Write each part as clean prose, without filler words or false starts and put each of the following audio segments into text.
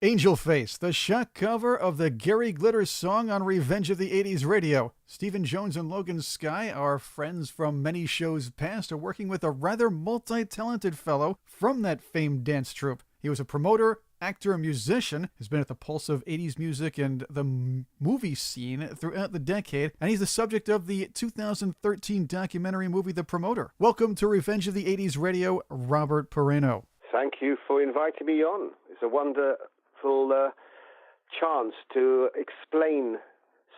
Angel Face, the shock cover of the Gary Glitter song on Revenge of the 80s radio. Stephen Jones and Logan Sky, our friends from many shows past, are working with a rather multi-talented fellow from that famed dance troupe. He was a promoter, actor, and musician, has been at the pulse of 80s music and the movie scene throughout the decade, and he's the subject of the 2013 documentary movie The Promoter. Welcome to Revenge of the 80s radio, Robert Pereno. Thank you for inviting me on. It's a wonderful chance to explain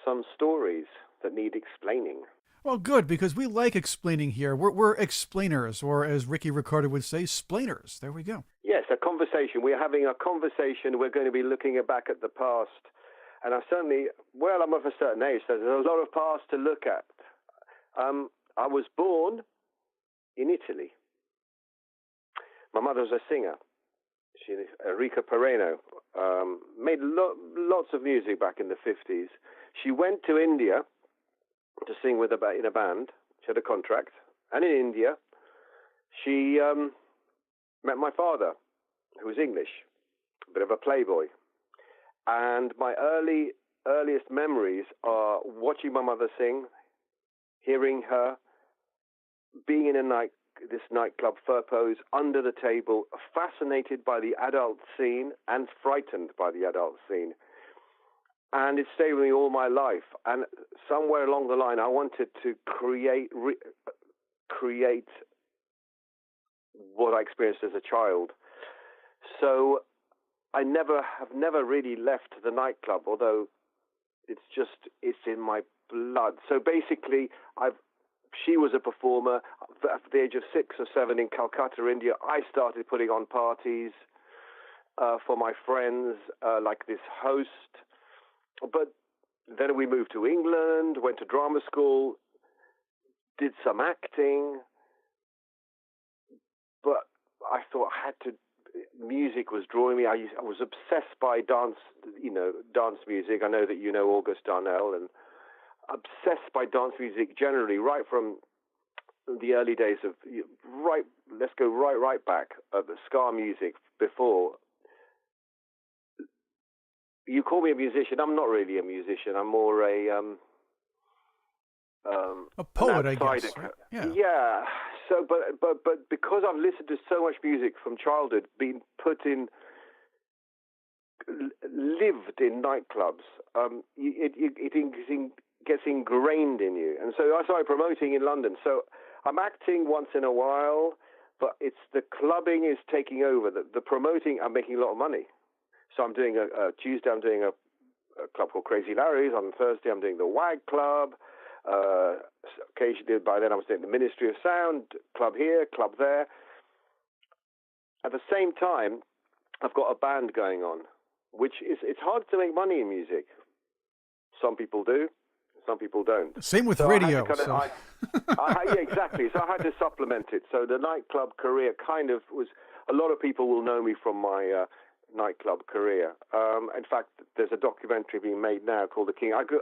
some stories that need explaining. Well, good, because we like explaining here. We're explainers, or as Ricky Ricardo would say, splainers. There we go. Yes, a conversation. We're having a conversation. We're going to be looking back at the past. And I'm of a certain age, so there's a lot of past to look at. I was born in Italy. My mother was a singer. She, Enrica Pereno, made lots of music back in the 50s. She went to India to sing in a band. She had a contract. And in India, she met my father, who was English, a bit of a playboy. And my earliest memories are watching my mother sing, hearing her, being in this nightclub, fur pose, under the table, fascinated by the adult scene and frightened by the adult scene. And it stayed with me all my life. And somewhere along the line, I wanted to create what I experienced as a child. So I have never really left the nightclub, although it's in my blood. So basically, she was a performer. At the age of 6 or 7 in Calcutta, India, I started putting on parties for my friends, like this host. But then we moved to England, went to drama school, did some acting. But I thought music was drawing me. I was obsessed by dance music. I know that you know August Darnell, and obsessed by dance music generally, right from the early days of let's go right back of the ska music. Before you call me a musician, I'm not really a musician. I'm more a poet, I guess. Right? Yeah. So, but because I've listened to so much music from childhood, been lived in nightclubs, it gets ingrained in you. And so I started promoting in London. So I'm acting once in a while, but it's the clubbing is taking over. The promoting, I'm making a lot of money. So I'm doing Tuesday, I'm doing a club called Crazy Larry's. On Thursday, I'm doing the Wag Club. Occasionally, by then, I was doing the Ministry of Sound, club here, club there. At the same time, I've got a band going on, which it's hard to make money in music. Some people do. Some people don't. Same with radio. Yeah, exactly. So I had to supplement it. So the nightclub career kind of was. A lot of people will know me from my nightclub career. In fact, there's a documentary being made now called The King. I grew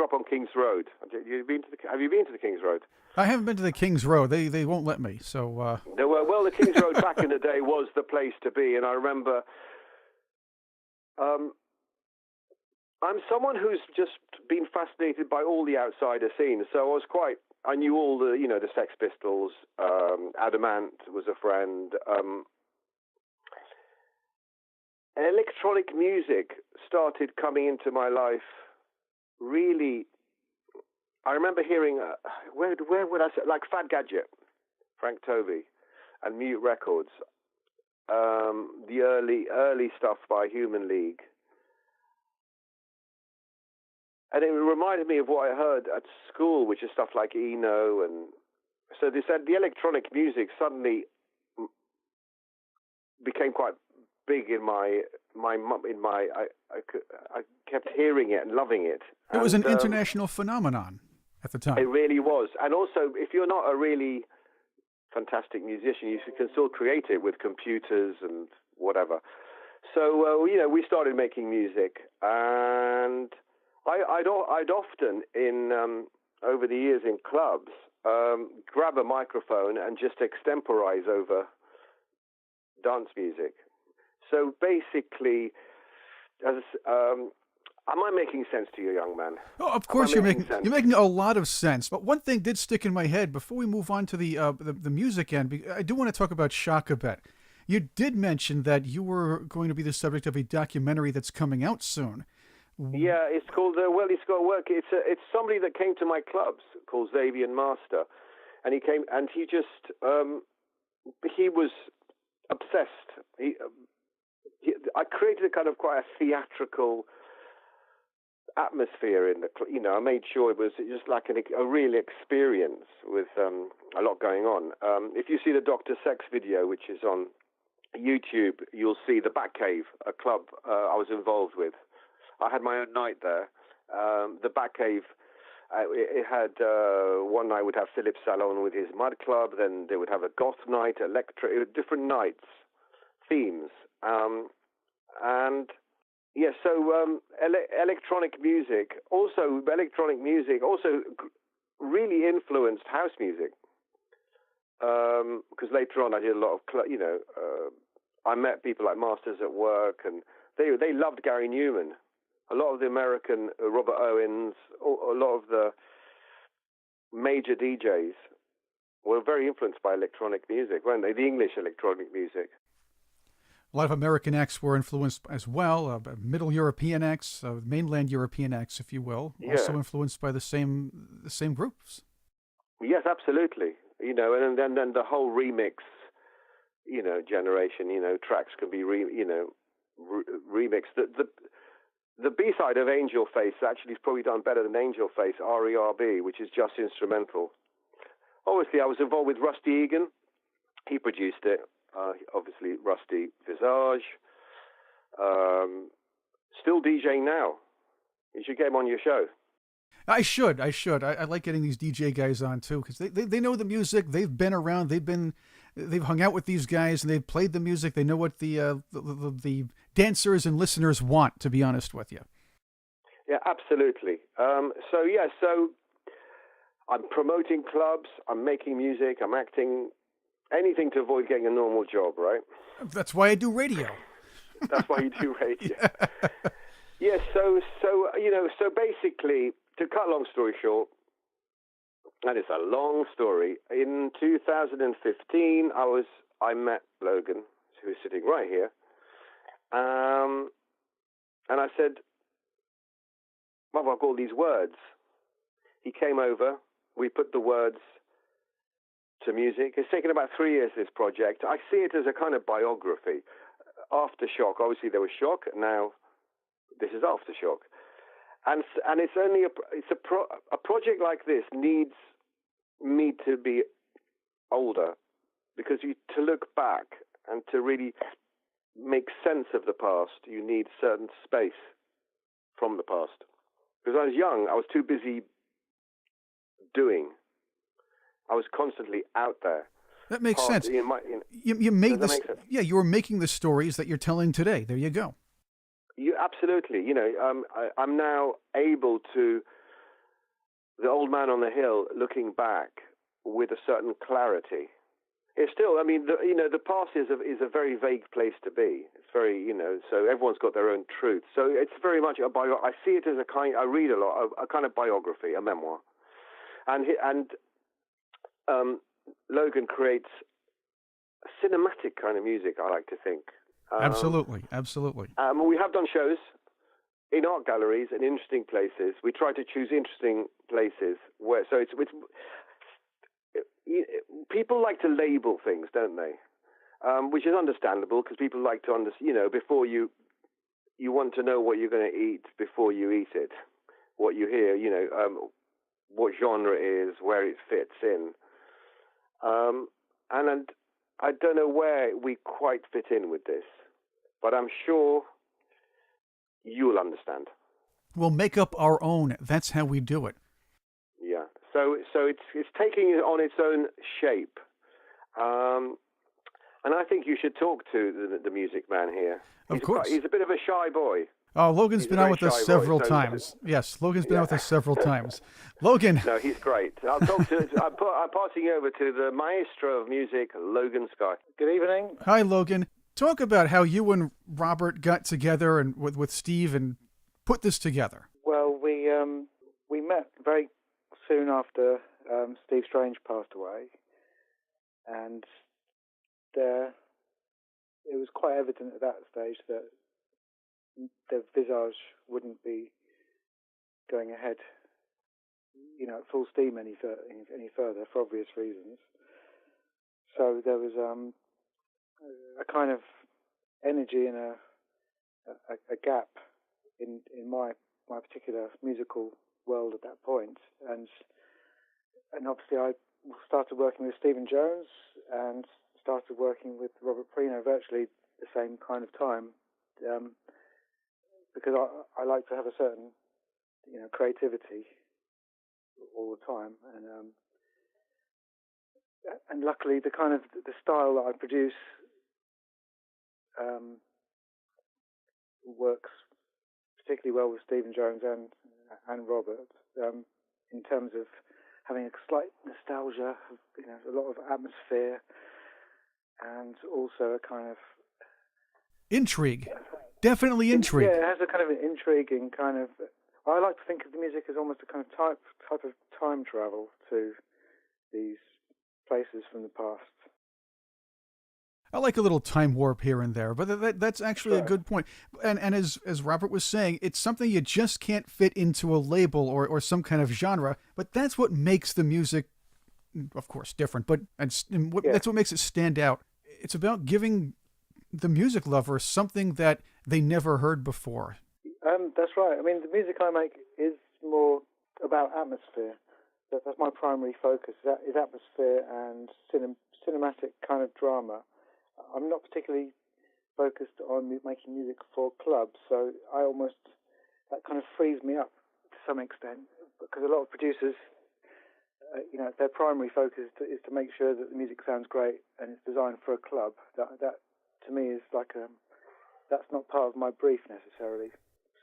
up on King's Road. Have you been to the King's Road? I haven't been to the King's Road. They won't let me. So. Well, the King's Road back in the day was the place to be, and I remember. I'm someone who's just been fascinated by all the outsider scenes. So I knew all the Sex Pistols. Adamant was a friend. Electronic music started coming into my life. Really, I remember hearing where would I say, like Fat Gadget, Frank Tovey, and Mute Records. The early stuff by Human League. And it reminded me of what I heard at school, which is stuff like Eno, and so they said the electronic music suddenly became quite big in I kept hearing it and loving it. It was an international phenomenon at the time. It really was, and also if you're not a really fantastic musician, you can still create it with computers and whatever. So we started making music, and I'd often over the years in clubs grab a microphone and just extemporize over dance music. So basically, as am I making sense to you, young man? Oh, of course you're making sense? you're making a lot of sense. But one thing did stick in my head before we move on to the music end. I do want to talk about Shock a bit. You did mention that you were going to be the subject of a documentary that's coming out soon. Yeah, it's called it's got work. It's somebody that came to my clubs called Xavier Master, and he came and he just he was obsessed. I created a kind of quite a theatrical atmosphere in the, I made sure it was just like a real experience with a lot going on. If you see the Dr. Sex video, which is on YouTube, you'll see the Batcave, a club I was involved with. I had my own night there. The Batcave, it had one night would have Philip Salon with his Mud Club, then they would have a goth night, different nights, themes, and yeah. So electronic music also really influenced house music. Because later on I did a lot of I met people like Masters at Work, and they loved Gary Newman. A lot of the American Robert Owens, a lot of the major DJs were very influenced by electronic music, weren't they? The English electronic music. A lot of American acts were influenced as well, Middle European acts, mainland European acts, if you will, also influenced by the same groups. Yes, absolutely. And then the whole remix, generation. Tracks can be remixed. The B-side of Angel Face actually is probably done better than Angel Face, R.E.R.B., which is just instrumental. Obviously, I was involved with Rusty Egan. He produced it. Obviously, Rusty Visage. Still DJing now. You should get him on your show. I should. I like getting these DJ guys on too, because they know the music. They've been around. They've hung out with these guys, and they've played the music. They know what the dancers and listeners want, to be honest with you. Yeah, absolutely. So I'm promoting clubs. I'm making music. I'm acting. Anything to avoid getting a normal job, right? That's why I do radio. That's why you do radio. Yeah. So basically, to cut a long story short, and it's a long story. In 2015, I met Logan, who's sitting right here, and I said, "Well, I've got all these words." He came over. We put the words to music. It's taken about 3 years, this project. I see it as a kind of biography. Aftershock, obviously there was Shock. Now this is Aftershock, and it's only a project like this needs me to be older, because to look back and to really make sense of the past, you need certain space from the past. Because I was young, I was too busy doing. I was constantly out there. That makes sense. You made this. Yeah, you were making the stories that you're telling today. There you go. Absolutely. I'm now able to, the old man on the hill, looking back with a certain clarity. It's still, the past is a very vague place to be. It's very, so everyone's got their own truth. So it's very much a I see it as I read a lot, a kind of biography, a memoir. And Logan creates a cinematic kind of music, I like to think. Absolutely. We have done shows in art galleries in interesting places. We try to choose interesting places people like to label things, don't they? Which is understandable, because people like to before you want to know what you're going to eat before you eat it, what you hear, what genre it is, where it fits in. And I don't know where we quite fit in with this, but I'm sure you'll understand. We'll make up our own. That's how we do it. Yeah. So it's taking it on its own shape. And I think you should talk to the music man here. Of course. He's a bit of a shy boy. Oh, Logan's been out with us several times. Yes, Logan's been out with us several times. Logan. No, he's great. I'm passing over to the maestro of music, Logan Sky. Good evening. Hi, Logan. Talk about how you and Robert got together and with Steve and put this together. Well, we met very soon after Steve Strange passed away, and there it was quite evident at that stage that the Visage wouldn't be going ahead, at full steam any further for obvious reasons. So there was a kind of energy and a gap in my particular musical world at that point, and obviously I started working with Stephen Jones and started working with Robert Pereno virtually the same kind of time, because I like to have a certain creativity all the time, and luckily the kind of the style that I produce works particularly well with Stephen Jones and Robert, in terms of having a slight nostalgia, a lot of atmosphere, and also a kind of Intrigue. Definitely intrigue. Yeah, it has a kind of an intriguing kind of. I like to think of the music as almost a kind of type of time travel to these places from the past. I like a little time warp here and there, but that's actually a good point. And as Robert was saying, it's something you just can't fit into a label or some kind of genre, but that's what makes the music, of course, different, that's what makes it stand out. It's about giving the music lover something that they never heard before. That's right. I mean, the music I make is more about atmosphere. That's my primary focus, is atmosphere and cinematic kind of drama. I'm not particularly focused on making music for clubs, so that kind of frees me up to some extent, because a lot of producers, their primary focus is to make sure that the music sounds great and it's designed for a club. That to me is that's not part of my brief necessarily.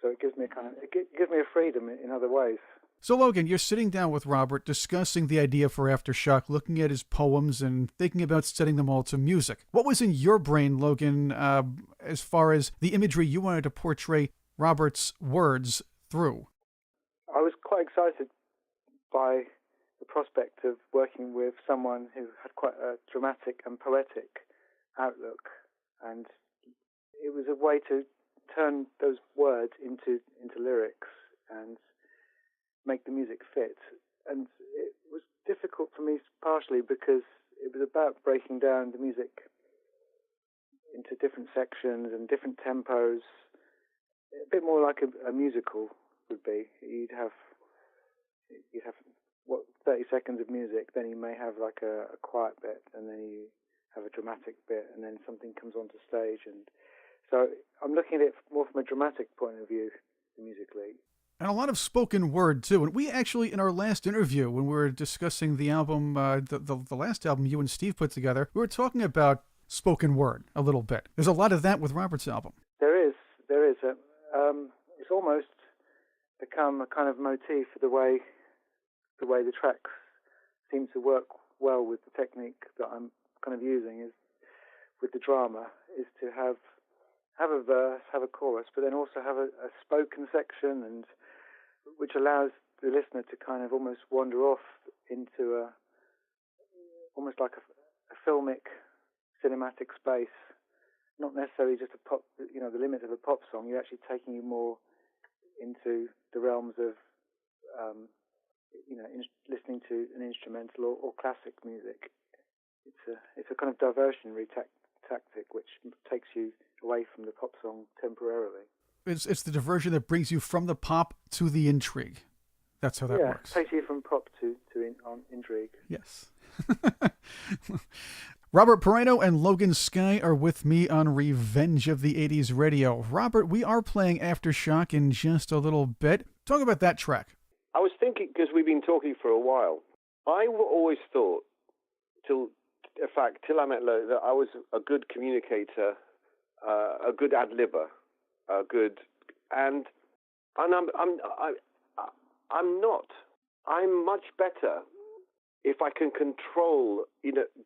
So it gives me a freedom in other ways. So, Logan, you're sitting down with Robert, discussing the idea for Aftershock, looking at his poems and thinking about setting them all to music. What was in your brain, Logan, as far as the imagery you wanted to portray Robert's words through? I was quite excited by the prospect of working with someone who had quite a dramatic and poetic outlook, and it was a way to turn those words into lyrics and make the music fit. And it was difficult for me partially because it was about breaking down the music into different sections and different tempos, a bit more like a musical would be. You'd have 30 seconds of music, then you may have like a quiet bit, and then you have a dramatic bit, and then something comes onto stage. And so I'm looking at it more from a dramatic point of view musically. And a lot of spoken word, too. And we actually, in our last interview, when we were discussing the album, the last album you and Steve put together, we were talking about spoken word a little bit. There's a lot of that with Robert's album. There is. It's almost become a kind of motif for the way the tracks seem to work well with the technique that I'm kind of using is with the drama, is to have a verse, have a chorus, but then also have a spoken section, and which allows the listener to kind of almost wander off into almost like a filmic, cinematic space. Not necessarily just a pop, the limit of a pop song. You're actually taking you more into the realms of, listening to an instrumental or classic music. It's a kind of diversionary tactic which takes you away from the pop song temporarily. It's the diversion that brings you from the pop to the intrigue. That's how that works. Yeah, takes you from pop to intrigue. Yes. Robert Pereno and Logan Skye are with me on Revenge of the 80s Radio. Robert, we are playing Aftershock in just a little bit. Talk about that track. I was thinking, because we've been talking for a while, I always thought, till I met Logan, that I was a good communicator, a good ad-libber, and I'm not. I'm much better if I can control,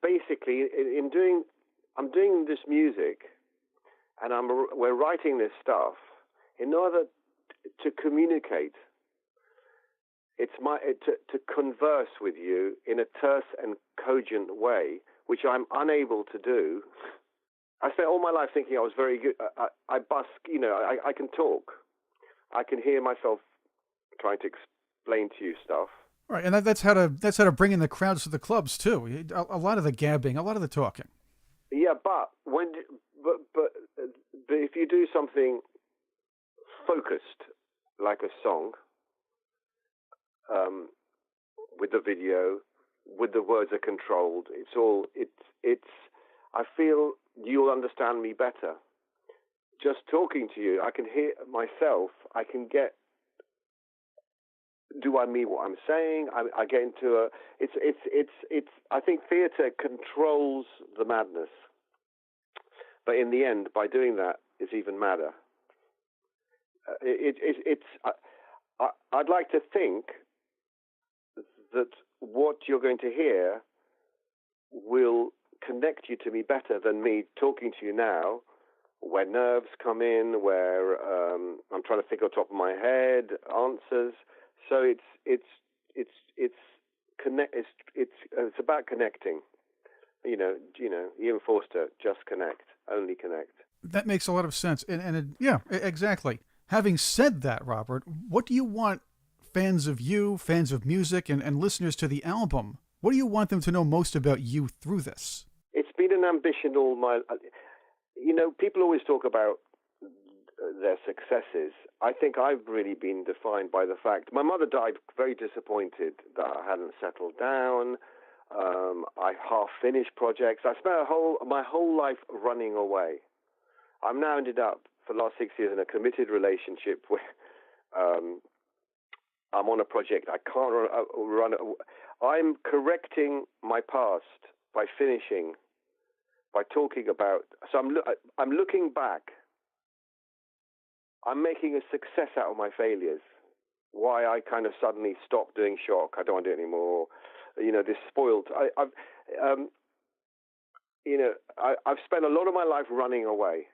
basically I'm doing this music and we're writing this stuff in order to communicate. It's to converse with you in a terse and cogent way, which I'm unable to do. I spent all my life thinking I was very good. I busk, I can talk. I can hear myself trying to explain to you stuff. Right, and that's how to bring in the crowds to the clubs too. A lot of the gabbing, a lot of the talking. Yeah, but if you do something focused, like a song, with the video, with the words are controlled, I feel you'll understand me better. Just talking to you, I can hear myself. I can get. Do I mean what I'm saying? I get into I think theatre controls the madness, but in the end, by doing that, it's even madder. I'd like to think that what you're going to hear will connect you to me better than me talking to you now, where nerves come in, where I'm trying to think on top of my head answers. So it's about connecting. Ian Forster, just connect, only connect. That makes a lot of sense, and yeah, exactly. Having said that, Robert, what do you want fans of you, fans of music, and listeners to the album? What do you want them to know most about you through this? It's been an ambition all my. People always talk about their successes. I think I've really been defined by the fact my mother died very disappointed that I hadn't settled down. I half finished projects. I spent my whole life running away. I'm now ended up for the last 6 years in a committed relationship where I'm on a project I can't run. I'm correcting my past by finishing, by talking about. So I'm looking back. I'm making a success out of my failures. Why I kind of suddenly stopped doing shock. I don't want to do it anymore. This spoiled. I've spent a lot of my life running away.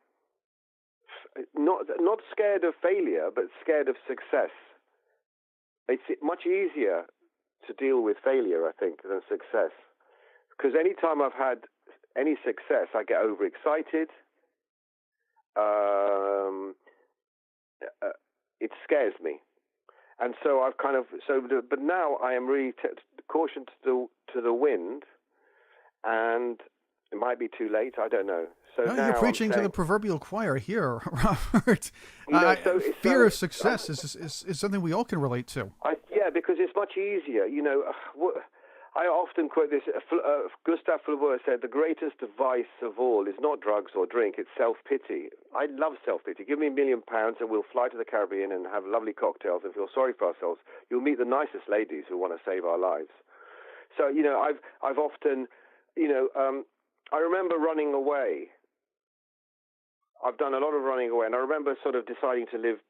Not scared of failure, but scared of success. It's much easier to deal with failure, I think, than success. Because any time I've had any success, I get overexcited. It scares me. And so I've but now I am really caution to the wind, and it might be too late. I don't know. So no, now you're preaching to the proverbial choir here, Robert. Fear of success is something we all can relate to. Because it's much easier. I often quote this. Gustave Flaubert said, "The greatest vice of all is not drugs or drink; it's self-pity." I love self-pity. Give me £1 million, and we'll fly to the Caribbean and have lovely cocktails and feel sorry for ourselves. You'll meet the nicest ladies who want to save our lives. So I've often, I remember running away. I've done a lot of running away, and I remember sort of deciding to live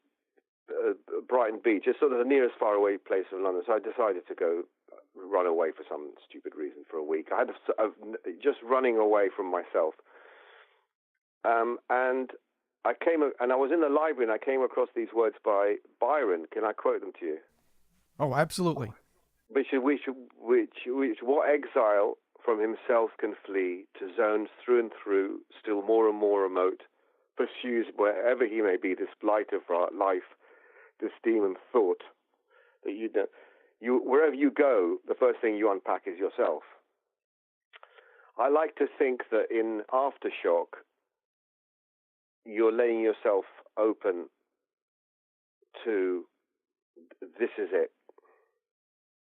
Brighton Beach. It's sort of the nearest faraway place from London, so I decided to go run away for some stupid reason for a week. I had just running away from myself, and I was in the library, and I came across these words by Byron. Can I quote them to you? Oh, absolutely. Which what exile from himself can flee to zones through and through, still more and more remote, pursues wherever he may be this blight of life, this demon thought that wherever you go, the first thing you unpack is yourself. I like to think that in Aftershock, you're laying yourself open to this is it.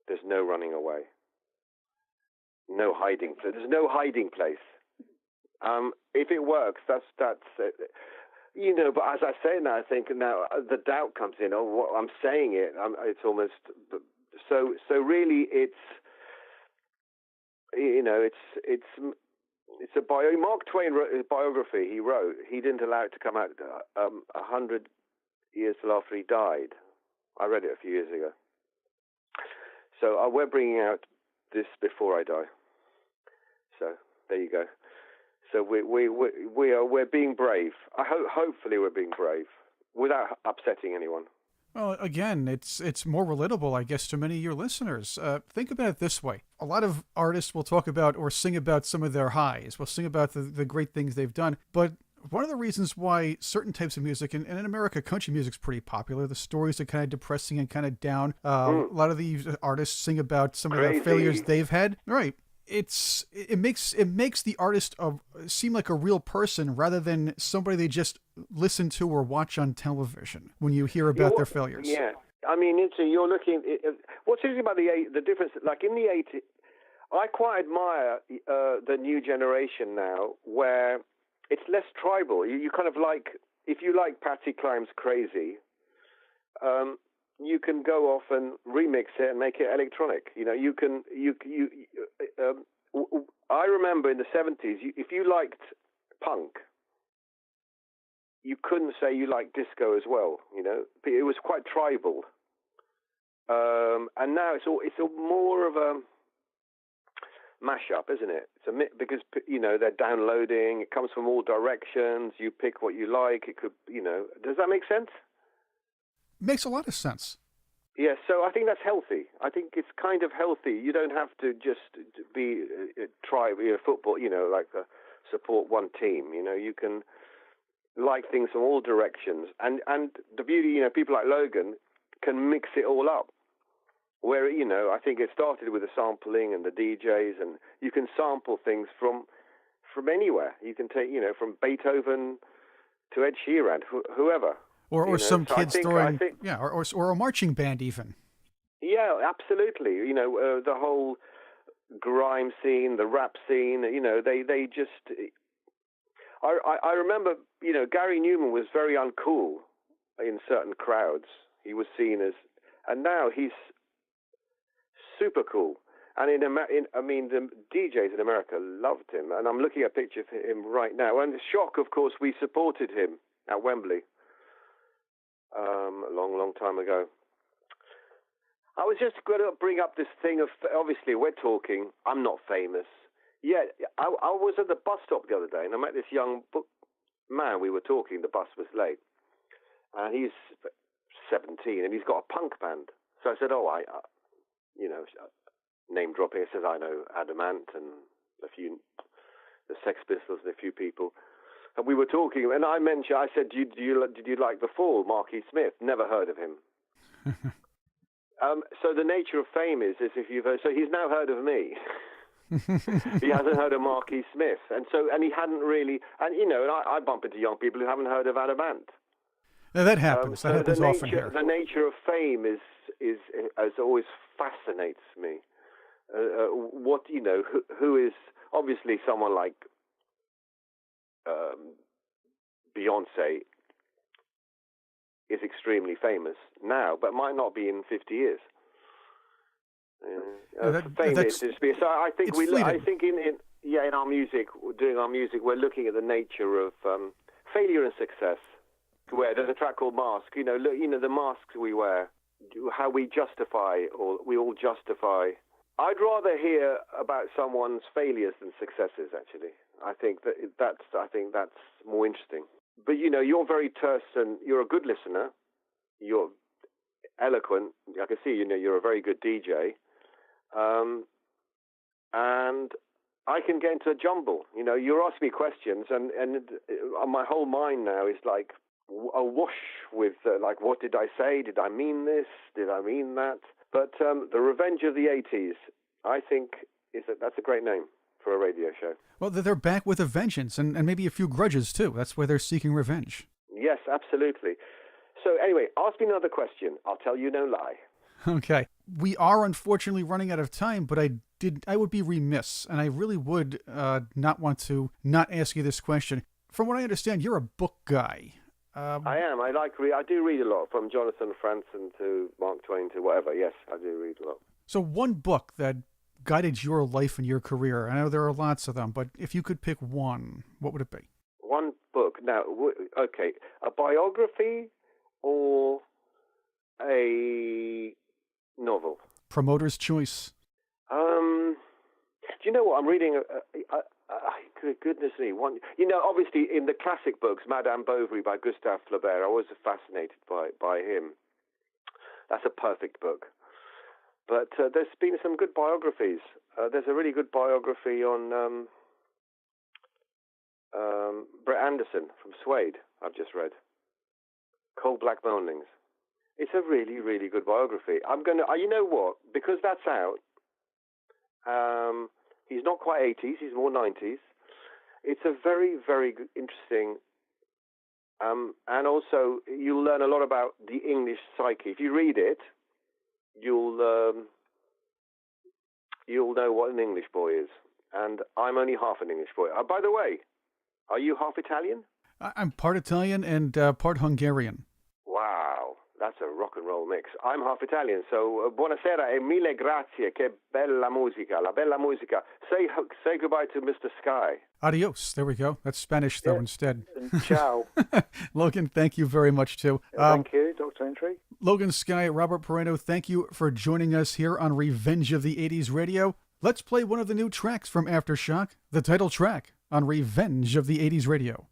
There's no running away. No hiding. There's no hiding place. If it works, that's it. But as I say now, I think now the doubt comes in. Oh, what I'm saying it. It's almost so. Really, it's it's a bio. Mark Twain wrote his biography. He wrote. He didn't allow it to come out 100 years till after he died. I read it a few years ago. So we're bringing out this before I die. So there you go. So we're being brave. Hopefully we're being brave without upsetting anyone. Well, again, it's more relatable, I guess, to many of your listeners. Think about it this way. A lot of artists will talk about or sing about some of their highs. Will sing about the great things they've done. But one of the reasons why certain types of music, and in America, country music's pretty popular. The stories are kind of depressing and kind of down. A lot of these artists sing about some of the failures they've had. Right. It makes the artist seem like a real person rather than somebody they just listen to or watch on television when you hear about their failures. Yeah, I mean, you're looking. What's interesting about the difference? Like in the 80s, I quite admire the new generation now, where it's less tribal. You kind of like, if you like Patsy Cline's Crazy, you can go off and remix it and make it electronic. You know, I remember in the 70s, if you liked punk, you couldn't say you liked disco as well. You know, it was quite tribal. And now it's more of a mashup, isn't it? Because they're downloading. It comes from all directions. You pick what you like. It could, Does that make sense? Makes a lot of sense. Yeah, so I think that's healthy. I think it's kind of healthy. You don't have to just be football, support one team. You can like things from all directions. And the beauty, people like Logan can mix it all up. Where, I think it started with the sampling and the DJs, and you can sample things from anywhere. You can take, from Beethoven to Ed Sheeran, whoever. Or some kids throwing, or a marching band even. Yeah, absolutely. The whole grime scene, the rap scene. They just. I remember, Gary Newman was very uncool in certain crowds. He was seen as, and now he's super cool. And the DJs in America loved him. And I'm looking at a picture of him right now. And Shock, of course, we supported him at Wembley. A long time ago. I was just going to bring up this thing of, obviously we're talking, I'm not famous. Yeah, I was at the bus stop the other day and I met this young man. We were talking, the bus was late. And he's 17 and he's got a punk band. So I said, name dropping. It says, I know Adamant and the Sex Pistols and a few people. And we were talking, and I said, did you like The Fall, Marky Smith? Never heard of him. So the nature of fame is if you've heard, so he's now heard of me. He hasn't heard of Marky Smith. And he hadn't really, and I bump into young people who haven't heard of Adamant. Now that happens. That happens often here. The nature of fame is as always fascinates me. Who is obviously someone like Beyonce is extremely famous now, but might not be in 50 years. Fame is. So I think in our music, doing our music, we're looking at the nature of failure and success. Where there's a track called Mask. The masks we wear, how we justify, or we all justify. I'd rather hear about someone's failures than successes. Actually, I think that's more interesting. But you're very terse and you're a good listener. You're eloquent. I can see you're a very good DJ. And I can get into a jumble. You're asking me questions, and my whole mind now is like awash with what did I say? Did I mean this? Did I mean that? But The Revenge of the 80s, I think, that's a great name for a radio show. Well, they're back with a vengeance and maybe a few grudges, too. That's why they're seeking revenge. Yes, absolutely. So anyway, ask me another question. I'll tell you no lie. Okay. We are unfortunately running out of time, but I would be remiss, and I really would not want to not ask you this question. From what I understand, you're a book guy. I am. I do read a lot, from Jonathan Franzen to Mark Twain to whatever. Yes, I do read a lot. So one book that guided your life and your career, I know there are lots of them, but if you could pick one, what would it be? One book. Now, okay, a biography or a novel? Promoter's choice. Do you know what I'm reading? Good goodness me. Obviously in the classic books, Madame Bovary by Gustave Flaubert, I was fascinated by him. That's a perfect book. But there's been some good biographies. There's a really good biography on Brett Anderson from Suede, I've just read. Coal Black Moanlings. It's a really, really good biography. I'm going to, you know what? Because that's out, he's not quite 80s, he's more 90s. It's a very, very interesting, and also you'll learn a lot about the English psyche. If you read it, you'll know what an English boy is. And I'm only half an English boy. By the way, are you half Italian? I'm part Italian and part Hungarian. Wow, that's a rock and roll mix. I'm half Italian, so buonasera e mille grazie. Che bella musica, la bella musica. Say goodbye to Mr. Sky. Adios. There we go. That's Spanish, though, instead. And ciao. Logan, thank you very much, too. Thank you, Dr. Entry. Logan, Sky, Robert Pereno, thank you for joining us here on Revenge of the 80s Radio. Let's play one of the new tracks from Aftershock, the title track on Revenge of the 80s Radio.